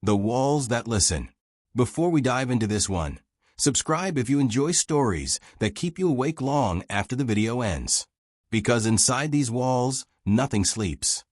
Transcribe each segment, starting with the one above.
The Walls That Listen. Before we dive into this one, subscribe if you enjoy stories that keep you awake long after the video ends. Because inside these walls, nothing sleeps.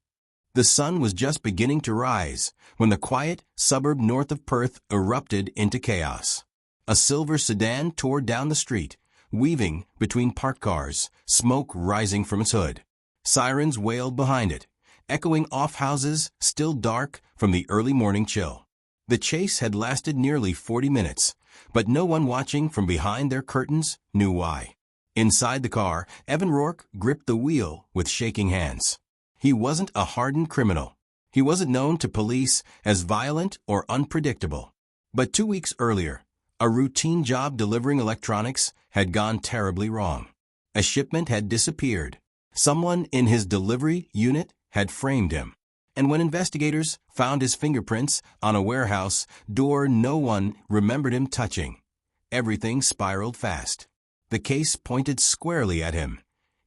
The sun was just beginning to rise when the quiet suburb north of Perth erupted into chaos. A silver sedan tore down the street, weaving between parked cars, smoke rising from its hood. Sirens wailed behind it, echoing off houses still dark from the early morning chill. The chase had lasted nearly 40 minutes, but no one watching from behind their curtains knew why. Inside the car, Evan Rourke gripped the wheel with shaking hands. He wasn't a hardened criminal. He wasn't known to police as violent or unpredictable. But 2 weeks earlier, a routine job delivering electronics had gone terribly wrong. A shipment had disappeared. Someone in his delivery unit had framed him. And when investigators found his fingerprints on a warehouse door no one remembered him touching, everything spiraled fast. The case pointed squarely at him,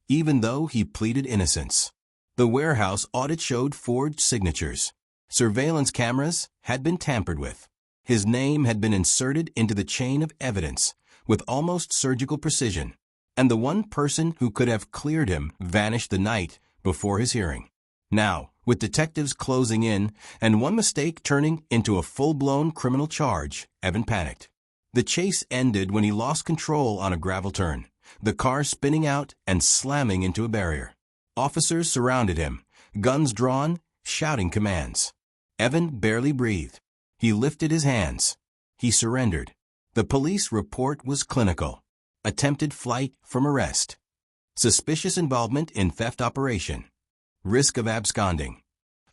even though he pleaded innocence. The warehouse audit showed forged signatures. Surveillance cameras had been tampered with. His name had been inserted into the chain of evidence with almost surgical precision. And the one person who could have cleared him vanished the night before his hearing. Now, with detectives closing in and one mistake turning into a full-blown criminal charge, Evan panicked. The chase ended when he lost control on a gravel turn, the car spinning out and slamming into a barrier. Officers surrounded him, guns drawn, shouting commands. Evan barely breathed. He lifted his hands. He surrendered. The police report was clinical. Attempted flight from arrest. Suspicious involvement in theft operation. Risk of absconding.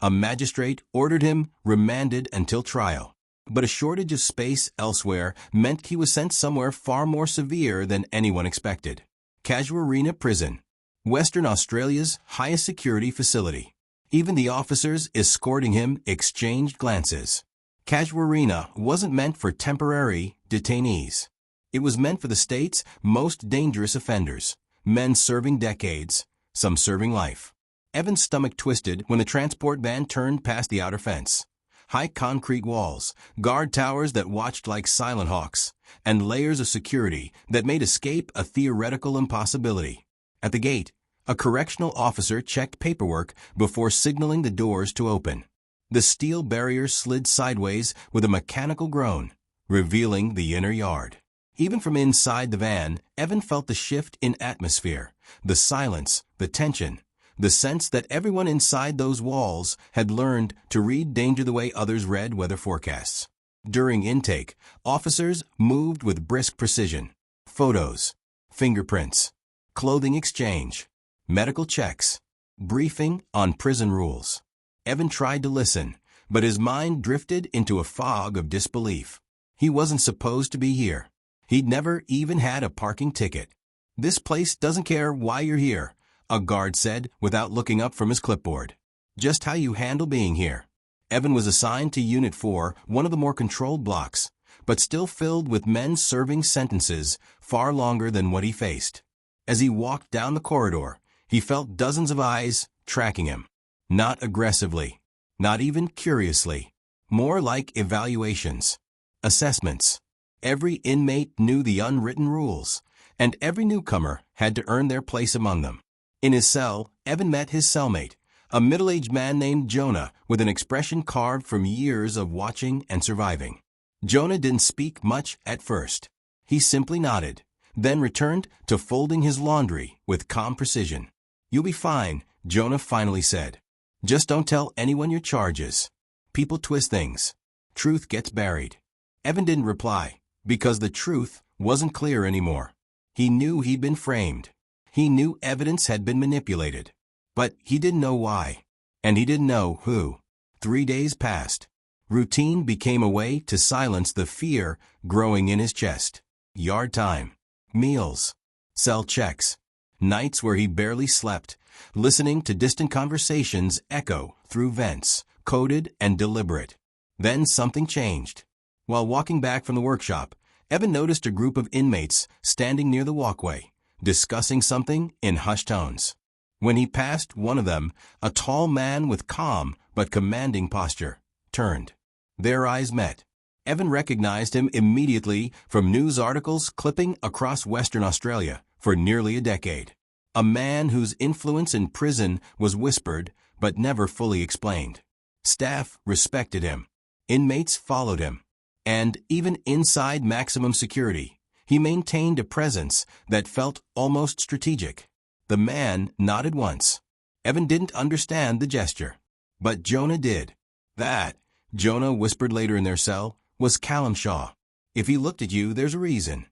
A magistrate ordered him remanded until trial. But a shortage of space elsewhere meant he was sent somewhere far more severe than anyone expected. Casuarina Prison, Western Australia's highest security facility. Even the officers escorting him exchanged glances. Casuarina wasn't meant for temporary detainees. It was meant for the state's most dangerous offenders, men serving decades, some serving life. Evan's stomach twisted when the transport van turned past the outer fence. High concrete walls, guard towers that watched like silent hawks, and layers of security that made escape a theoretical impossibility. At the gate, a correctional officer checked paperwork before signaling the doors to open. The steel barrier slid sideways with a mechanical groan, revealing the inner yard. Even from inside the van, Evan felt the shift in atmosphere, the silence, the tension, the sense that everyone inside those walls had learned to read danger the way others read weather forecasts. During intake, officers moved with brisk precision. Photos, fingerprints, clothing exchange, medical checks, briefing on prison rules. Evan tried to listen, but his mind drifted into a fog of disbelief. He wasn't supposed to be here. He'd never even had a parking ticket. "This place doesn't care why you're here," a guard said without looking up from his clipboard. "Just how you handle being here." Evan was assigned to Unit 4, one of the more controlled blocks, but still filled with men serving sentences far longer than what he faced. As he walked down the corridor, he felt dozens of eyes tracking him. Not aggressively, not even curiously, more like evaluations, assessments. Every inmate knew the unwritten rules, and every newcomer had to earn their place among them. In his cell, Evan met his cellmate, a middle-aged man named Jonah with an expression carved from years of watching and surviving. Jonah didn't speak much at first. He simply nodded, then returned to folding his laundry with calm precision. "You'll be fine," Jonah finally said. "Just don't tell anyone your charges. People twist things. Truth gets buried." Evan didn't reply, because the truth wasn't clear anymore. He knew he'd been framed. He knew evidence had been manipulated. But he didn't know why. And he didn't know who. 3 days passed. Routine became a way to silence the fear growing in his chest. Yard time. Meals. Cell checks. Nights where he barely slept, listening to distant conversations echo through vents, coded and deliberate. Then something changed. While walking back from the workshop, Evan noticed a group of inmates standing near the walkway, discussing something in hushed tones. When he passed one of them, a tall man with calm but commanding posture turned. Their eyes met. Evan recognized him immediately from news articles clipping across Western Australia for nearly a decade. A man whose influence in prison was whispered but never fully explained. Staff respected him. Inmates followed him. And even inside maximum security, he maintained a presence that felt almost strategic. The man nodded once. Evan didn't understand the gesture. But Jonah did. That, Jonah whispered later in their cell, was Callum Shaw. If he looked at you, there's a reason.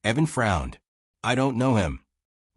Evan frowned. I don't know him.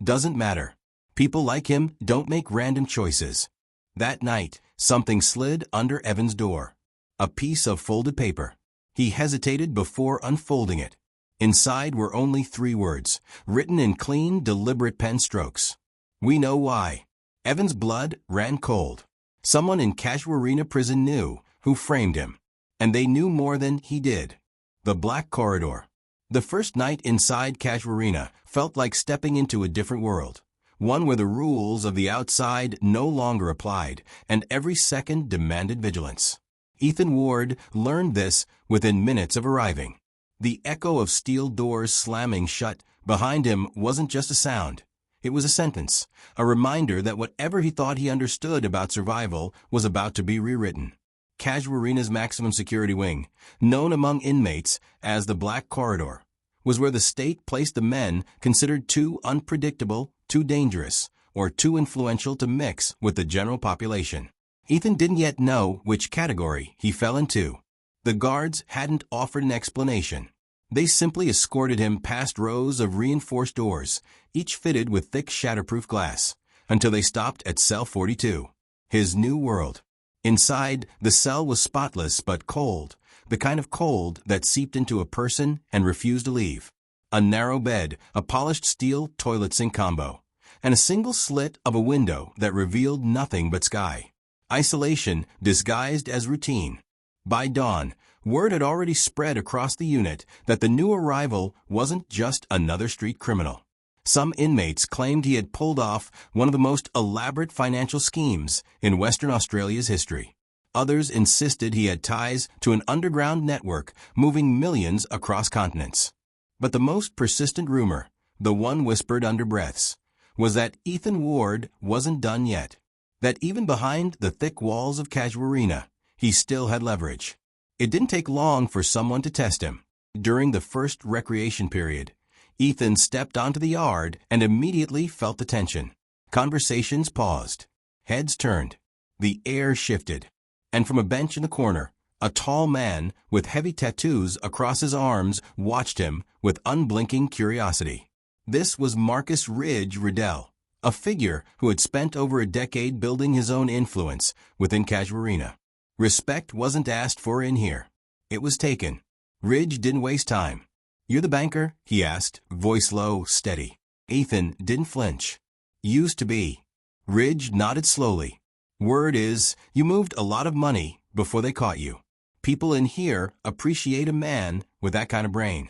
Doesn't matter. People like him don't make random choices. That night, something slid under Evan's door. A piece of folded paper. He hesitated before unfolding it. Inside were only 3 words, written in clean, deliberate pen strokes. We know why. Evan's blood ran cold. Someone in Casuarina Prison knew who framed him. And they knew more than he did. The Black Corridor. The first night inside Casuarina felt like stepping into a different world. One where the rules of the outside no longer applied, and every second demanded vigilance. Ethan Ward learned this within minutes of arriving. The echo of steel doors slamming shut behind him wasn't just a sound. It was a sentence, a reminder that whatever he thought he understood about survival was about to be rewritten. Casuarina's maximum security wing, known among inmates as the Black Corridor, was where the state placed the men considered too unpredictable, too dangerous, or too influential to mix with the general population. Ethan didn't yet know which category he fell into. The guards hadn't offered an explanation. They simply escorted him past rows of reinforced doors, each fitted with thick shatterproof glass, until they stopped at cell 42, his new world. Inside, the cell was spotless but cold, the kind of cold that seeped into a person and refused to leave. A narrow bed, a polished steel toilet sink combo, and a single slit of a window that revealed nothing but sky. Isolation disguised as routine. By dawn, word had already spread across the unit that the new arrival wasn't just another street criminal. Some inmates claimed he had pulled off one of the most elaborate financial schemes in Western Australia's history. Others insisted he had ties to an underground network moving millions across continents. But the most persistent rumor, the one whispered under breaths, was that Ethan Ward wasn't done yet. That even behind the thick walls of Casuarina, he still had leverage. It didn't take long for someone to test him. During the first recreation period, Ethan stepped onto the yard and immediately felt the tension. Conversations paused. Heads turned. The air shifted. And from a bench in the corner, a tall man with heavy tattoos across his arms watched him with unblinking curiosity. This was Marcus Ridge Riddell, a figure who had spent over a decade building his own influence within Casuarina. Respect wasn't asked for in here. It was taken. Ridge didn't waste time. "You're the banker?" he asked, voice low, steady. Ethan didn't flinch. "Used to be." Ridge nodded slowly. "Word is, you moved a lot of money before they caught you. People in here appreciate a man with that kind of brain."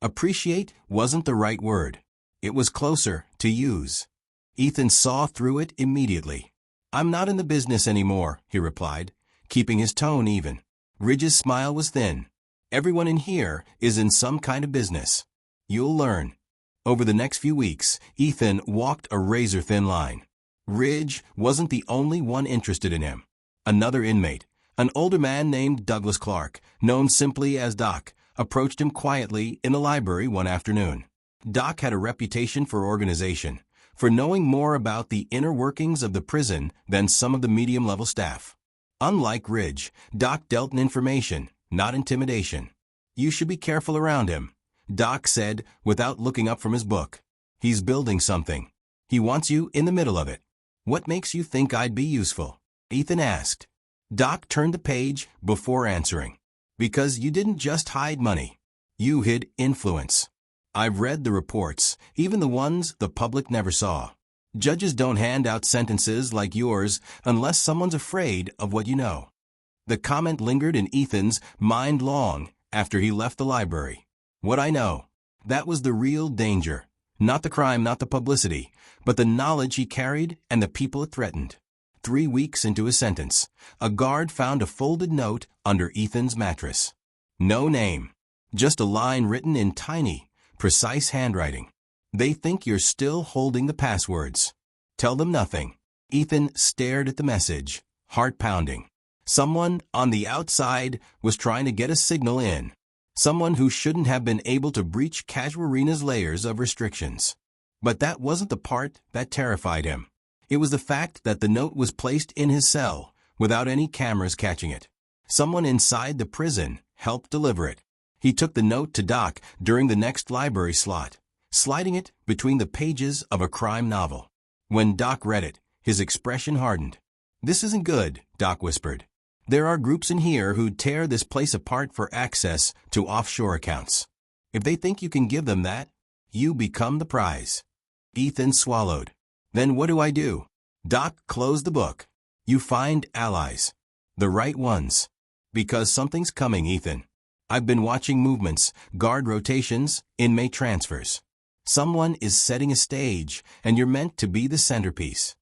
Appreciate wasn't the right word. It was closer to use. Ethan saw through it immediately. "I'm not in the business anymore," he replied, keeping his tone even. Ridge's smile was thin. "Everyone in here is in some kind of business. You'll learn." Over the next few weeks, Ethan walked a razor-thin line. Ridge wasn't the only one interested in him. Another inmate, an older man named Douglas Clark, known simply as Doc, approached him quietly in the library one afternoon. Doc had a reputation for organization, for knowing more about the inner workings of the prison than some of the medium-level staff. Unlike Ridge, Doc dealt in information, not intimidation. "You should be careful around him," Doc said without looking up from his book. "He's building something. He wants you in the middle of it." "What makes you think I'd be useful?" Ethan asked. Doc turned the page before answering. "Because you didn't just hide money. You hid influence. I've read the reports, even the ones the public never saw. Judges don't hand out sentences like yours unless someone's afraid of what you know." The comment lingered in Ethan's mind long after he left the library. "What I know." That was the real danger. Not the crime, not the publicity, but the knowledge he carried and the people it threatened. 3 weeks into his sentence, a guard found a folded note under Ethan's mattress. No name, just a line written in tiny, precise handwriting. They think you're still holding the passwords. Tell them nothing. Ethan stared at the message, heart pounding. Someone on the outside was trying to get a signal in. Someone who shouldn't have been able to breach Casuarina's layers of restrictions. But that wasn't the part that terrified him. It was the fact that the note was placed in his cell without any cameras catching it. Someone inside the prison helped deliver it. He took the note to Doc during the next library slot, sliding it between the pages of a crime novel. When Doc read it, his expression hardened. "This isn't good," Doc whispered. "There are groups in here who tear this place apart for access to offshore accounts. If they think you can give them that, you become the prize." Ethan swallowed. "Then what do I do?" Doc closed the book. "You find allies. The right ones. Because something's coming, Ethan. I've been watching movements, guard rotations, inmate transfers. Someone is setting a stage, and you're meant to be the centerpiece."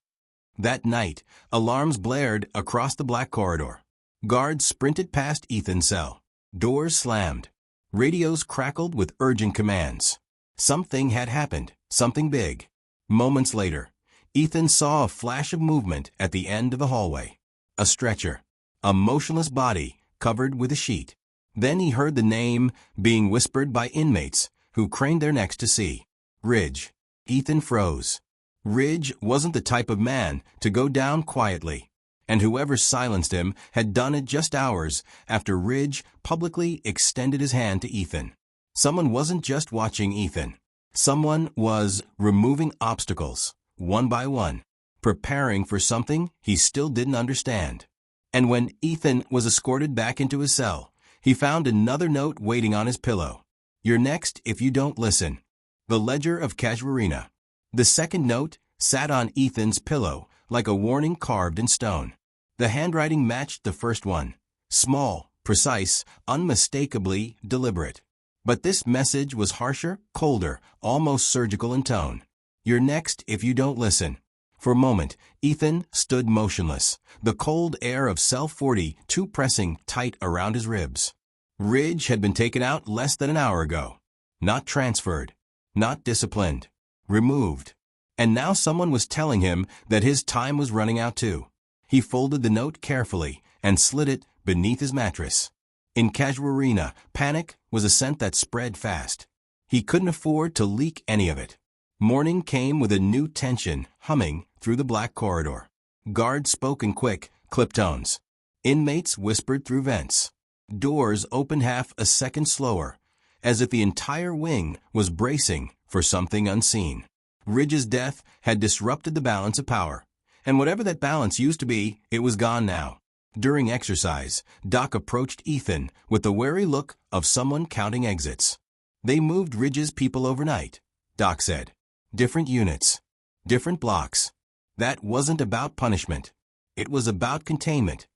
That night, alarms blared across the black corridor. Guards sprinted past Ethan's cell. Doors slammed. Radios crackled with urgent commands. Something had happened, something big. Moments later, Ethan saw a flash of movement at the end of the hallway. A stretcher. A motionless body covered with a sheet. Then he heard the name being whispered by inmates who craned their necks to see. Ridge. Ethan froze. Ridge wasn't the type of man to go down quietly, and whoever silenced him had done it just hours after Ridge publicly extended his hand to Ethan. Someone wasn't just watching Ethan. Someone was removing obstacles, one by one, preparing for something he still didn't understand. And when Ethan was escorted back into his cell, he found another note waiting on his pillow. "You're next if you don't listen." The ledger of Casuarina. The second note sat on Ethan's pillow like a warning carved in stone. The handwriting matched the first one. Small, precise, unmistakably deliberate. But this message was harsher, colder, almost surgical in tone. "You're next if you don't listen." For a moment, Ethan stood motionless, the cold air of cell 42 pressing tight around his ribs. Ridge had been taken out less than an hour ago. Not transferred. Not disciplined. Removed. And now someone was telling him that his time was running out too. He folded the note carefully and slid it beneath his mattress. In Casuarina, panic was a scent that spread fast. He couldn't afford to leak any of it. Morning came with a new tension humming through the black corridor. Guards spoke in quick, clipped tones. Inmates whispered through vents. Doors opened half a second slower, as if the entire wing was bracing for something unseen. Ridge's death had disrupted the balance of power, and whatever that balance used to be, it was gone now. During exercise, Doc approached Ethan with the wary look of someone counting exits. "They moved Ridge's people overnight," Doc said. "Different units. Different blocks. That wasn't about punishment. It was about containment."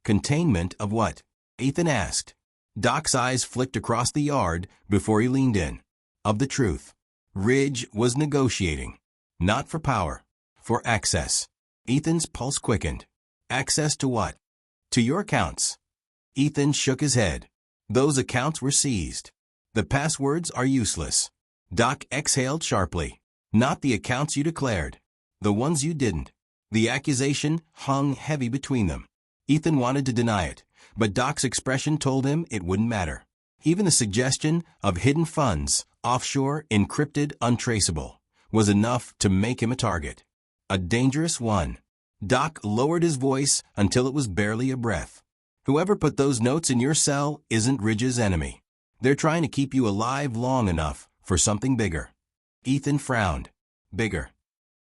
"Containment of what?" Ethan asked. Doc's eyes flicked across the yard before he leaned in. "Of the truth." Ridge was negotiating. Not for power. For access. Ethan's pulse quickened. "Access to what?" "To your accounts." Ethan shook his head. "Those accounts were seized. The passwords are useless." Doc exhaled sharply. "Not the accounts you declared. The ones you didn't." The accusation hung heavy between them. Ethan wanted to deny it, but Doc's expression told him it wouldn't matter. Even the suggestion of hidden funds, offshore, encrypted, untraceable, was enough to make him a target. A dangerous one. Doc lowered his voice until it was barely a breath. "Whoever put those notes in your cell isn't Ridge's enemy. They're trying to keep you alive long enough for something bigger." Ethan frowned. "Bigger?"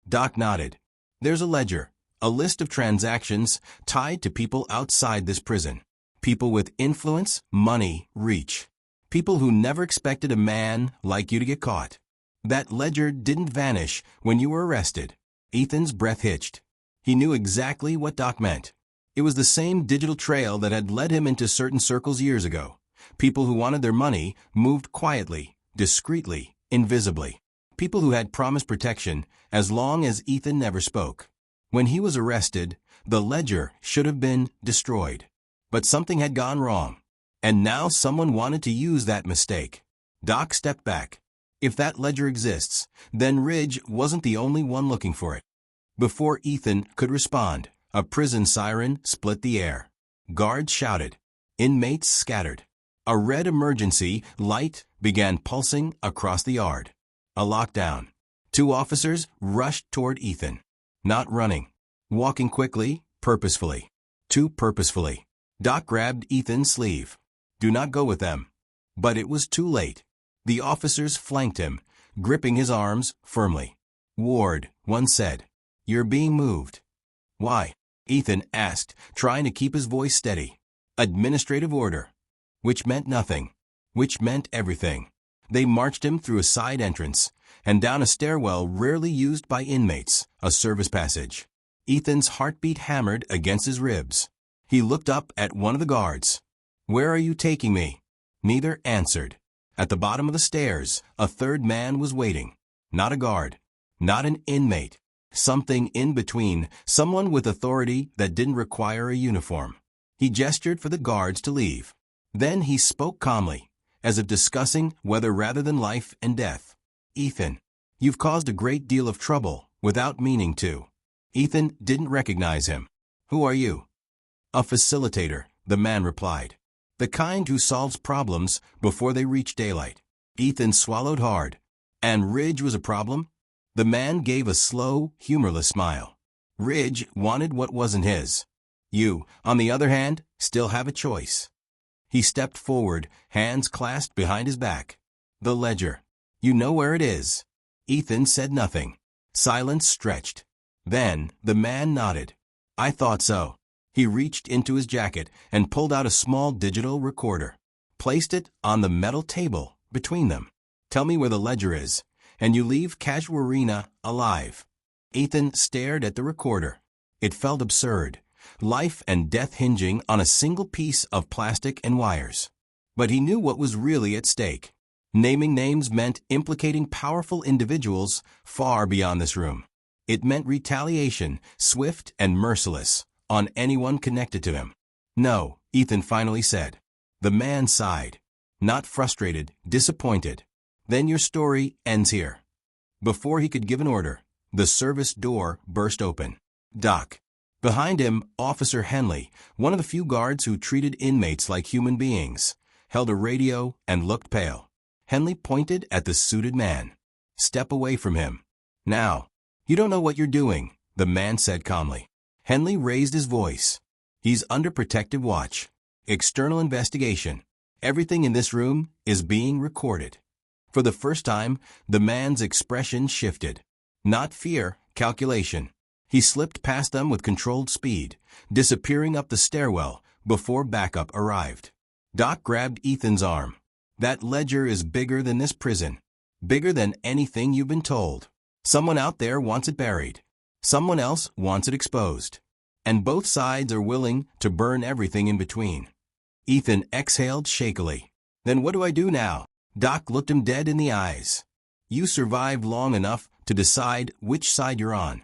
Doc nodded. "There's a ledger, a list of transactions tied to people outside this prison. People with influence, money, reach. People who never expected a man like you to get caught. That ledger didn't vanish when you were arrested." Ethan's breath hitched. He knew exactly what Doc meant. It was the same digital trail that had led him into certain circles years ago. People who wanted their money moved quietly, discreetly, invisibly. People who had promised protection as long as Ethan never spoke. When he was arrested, The ledger should have been destroyed. But something had gone wrong. And now someone wanted to use that mistake. Doc stepped back. If that ledger exists, then Ridge wasn't the only one looking for it. Before Ethan could respond, a prison siren split the air. Guards shouted. Inmates scattered. A red emergency light began pulsing across the yard. A lockdown. 2 officers rushed toward Ethan. Not running. Walking quickly, purposefully. Too purposefully. Doc grabbed Ethan's sleeve. Do not go with them. But it was too late. The officers flanked him, gripping his arms firmly. Ward, one said. You're being moved. Why? Ethan asked, trying to keep his voice steady. Administrative order. Which meant nothing. Which meant everything. They marched him through a side entrance and down a stairwell rarely used by inmates, a service passage. Ethan's heartbeat hammered against his ribs. He looked up at one of the guards. Where are you taking me? Neither answered. At the bottom of the stairs, a third man was waiting. Not a guard. Not an inmate. Something in between, someone with authority that didn't require a uniform. He gestured for the guards to leave. Then he spoke calmly, as if discussing whether rather than life and death. Ethan, you've caused a great deal of trouble without meaning to. Ethan didn't recognize him. Who are you? A facilitator, the man replied. The kind who solves problems before they reach daylight. Ethan swallowed hard. And Ridge was a problem? The man gave a slow, humorless smile. Ridge wanted what wasn't his. You, on the other hand, still have a choice. He stepped forward, hands clasped behind his back. The ledger. You know where it is. Ethan said nothing. Silence stretched. Then the man nodded. I thought so. He reached into his jacket and pulled out a small digital recorder. Placed it on the metal table between them. Tell me where the ledger is, and you leave Casuarina alive. Ethan stared at the recorder. It felt absurd. Life and death hinging on a single piece of plastic and wires. But he knew what was really at stake. Naming names meant implicating powerful individuals far beyond this room. It meant retaliation, swift and merciless, on anyone connected to him. No, Ethan finally said. The man sighed. Not frustrated, disappointed. Then your story ends here. Before he could give an order, the service door burst open. Doc. Behind him, Officer Henley, one of the few guards who treated inmates like human beings, held a radio and looked pale. Henley pointed at the suited man. Step away from him. Now. You don't know what you're doing, the man said calmly. Henley raised his voice. He's under protective watch. External investigation. Everything in this room is being recorded. For the first time, the man's expression shifted. Not fear, calculation. He slipped past them with controlled speed, disappearing up the stairwell before backup arrived. Doc grabbed Ethan's arm. That ledger is bigger than this prison. Bigger than anything you've been told. Someone out there wants it buried. Someone else wants it exposed. And both sides are willing to burn everything in between. Ethan exhaled shakily. Then what do I do now? Doc looked him dead in the eyes. You survived long enough to decide which side you're on.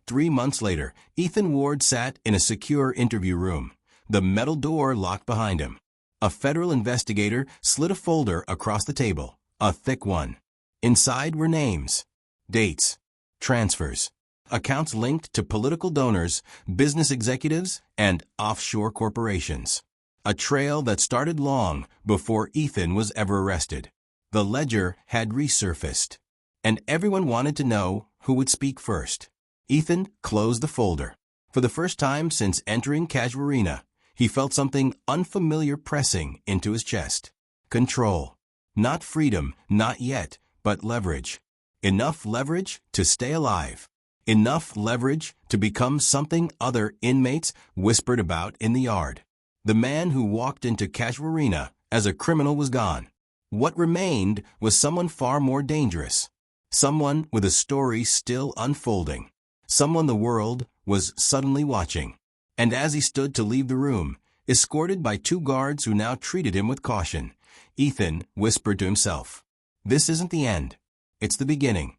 3 months later, Ethan Ward sat in a secure interview room, the metal door locked behind him. A federal investigator slid a folder across the table, a thick one. Inside were names, dates, transfers, accounts linked to political donors, business executives, and offshore corporations. A trail that started long before Ethan was ever arrested. The ledger had resurfaced, and everyone wanted to know who would speak first. Ethan closed the folder. For the first time since entering Casuarina, he felt something unfamiliar pressing into his chest. Control. Not freedom, not yet, but leverage. Enough leverage to stay alive. Enough leverage to become something other inmates whispered about in the yard. The man who walked into Casuarina as a criminal was gone. What remained was someone far more dangerous. Someone with a story still unfolding. Someone the world was suddenly watching. And as he stood to leave the room, escorted by 2 guards who now treated him with caution, Ethan whispered to himself, "This isn't the end. It's the beginning."